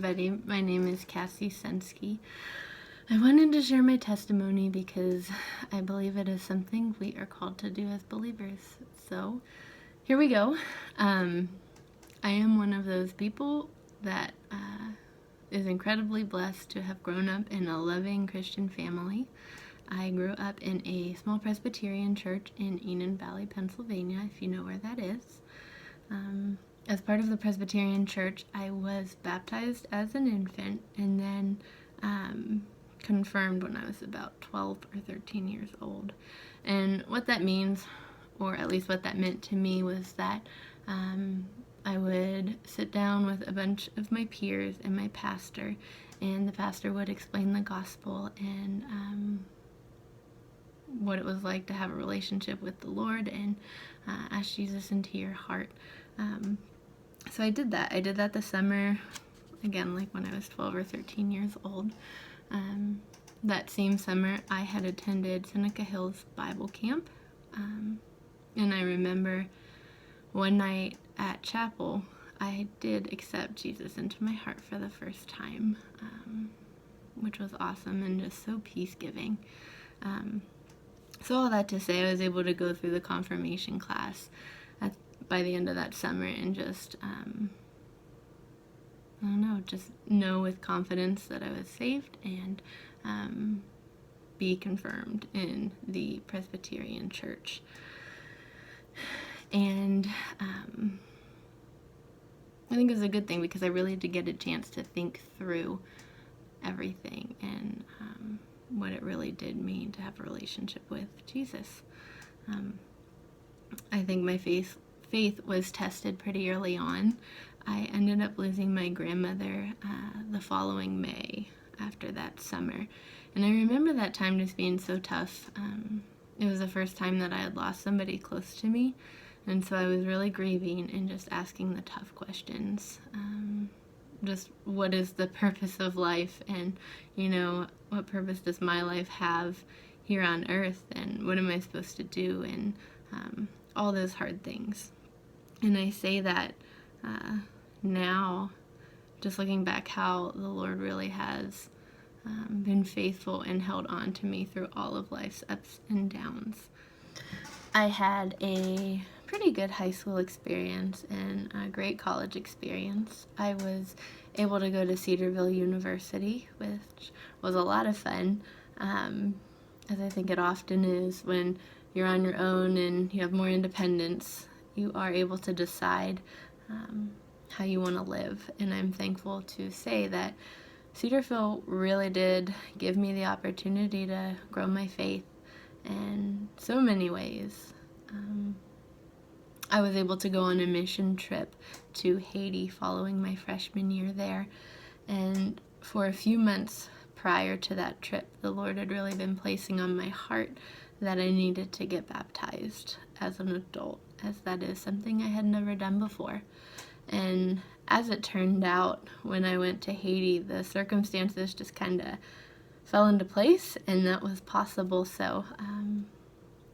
everybody. My name is Cassie Sensky. I wanted to share my testimony because I believe it is something we are called to do as believers. So, here we go. I am one of those people that is incredibly blessed to have grown up in a loving Christian family. I grew up in a small Presbyterian church in Enon Valley, Pennsylvania, if you know where that is. As part of the Presbyterian church, I was baptized as an infant and then confirmed when I was about 12 or 13 years old. And what that means, or at least what that meant to me, was that I would sit down with a bunch of my peers and my pastor, and the pastor would explain the gospel and what it was like to have a relationship with the Lord and ask Jesus into your heart. So I did that. I did that this summer, again, like when I was 12 or 13 years old. That same summer, I had attended Seneca Hills Bible Camp, and I remember one night at chapel, I did accept Jesus into my heart for the first time, which was awesome and just so peace-giving. So all that to say, I was able to go through the confirmation class by the end of that summer and just, just know with confidence that I was saved and be confirmed in the Presbyterian church. And I think it was a good thing because I really did get a chance to think through everything and what it really did mean to have a relationship with Jesus. I think my faith was tested pretty early on. I ended up losing my grandmother the following May after that summer. And I remember that time just being so tough. It was the first time that I had lost somebody close to me. And so I was really grieving and just asking the tough questions. Just what is the purpose of life? And, what purpose does my life have here on earth? And what am I supposed to do? And all those hard things. And I say that now, just looking back, how the Lord really has been faithful and held on to me through all of life's ups and downs. I had a pretty good high school experience and a great college experience. I was able to go to Cedarville University, which was a lot of fun, as I think it often is when you're on your own and you have more independence. You are able to decide how you want to live, and I'm thankful to say that Cedarville really did give me the opportunity to grow my faith in so many ways. I was able to go on a mission trip to Haiti following my freshman year there, and for a few months prior to that trip, the Lord had really been placing on my heart that I needed to get baptized as an adult, as that is something I had never done before. And as it turned out, when I went to Haiti, the circumstances just kind of fell into place, and that was possible. So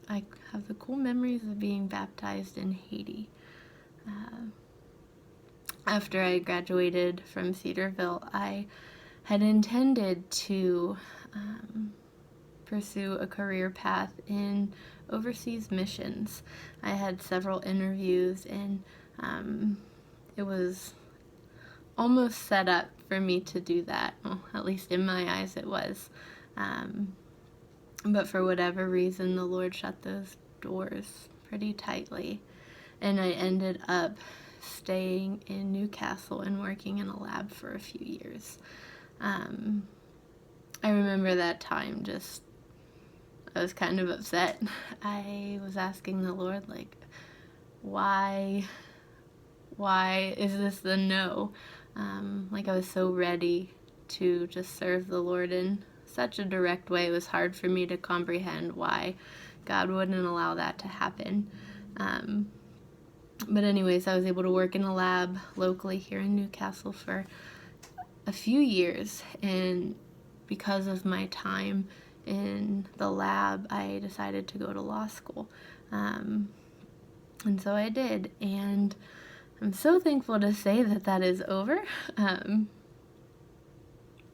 I have the cool memories of being baptized in Haiti. After I graduated from Cedarville, I had intended to pursue a career path in overseas missions. I had several interviews, and it was almost set up for me to do that. Well, at least in my eyes it was. But for whatever reason, the Lord shut those doors pretty tightly, and I ended up staying in Newcastle and working in a lab for a few years. I remember that time I was kind of upset. I was asking the Lord, why is this the no? I was so ready to just serve the Lord in such a direct way. It was hard for me to comprehend why God wouldn't allow that to happen. But anyways, I was able to work in a lab locally here in Newcastle for a few years, and because of my time in the lab, I decided to go to law school. And so I did, and I'm so thankful to say that is over.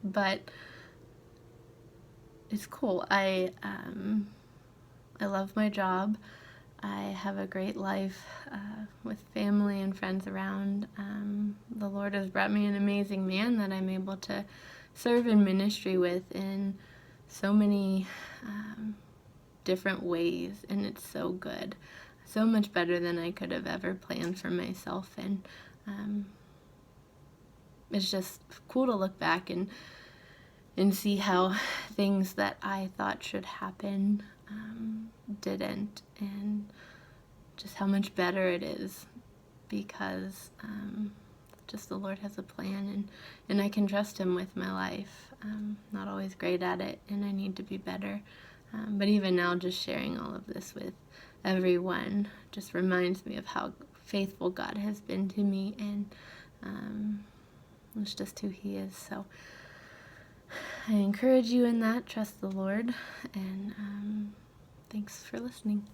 But it's cool. I love my job. I have a great life with family and friends around. The Lord has brought me an amazing man that I'm able to serve in ministry with in so many different ways, and it's so good. So much better than I could have ever planned for myself, and it's just cool to look back and see how things that I thought should happen didn't, and just how much better it is because just the Lord has a plan, and I can trust Him with my life. Not always great at it, and I need to be better. But even now, just sharing all of this with everyone just reminds me of how faithful God has been to me, and it's just who He is. So I encourage you in that. Trust the Lord, and thanks for listening.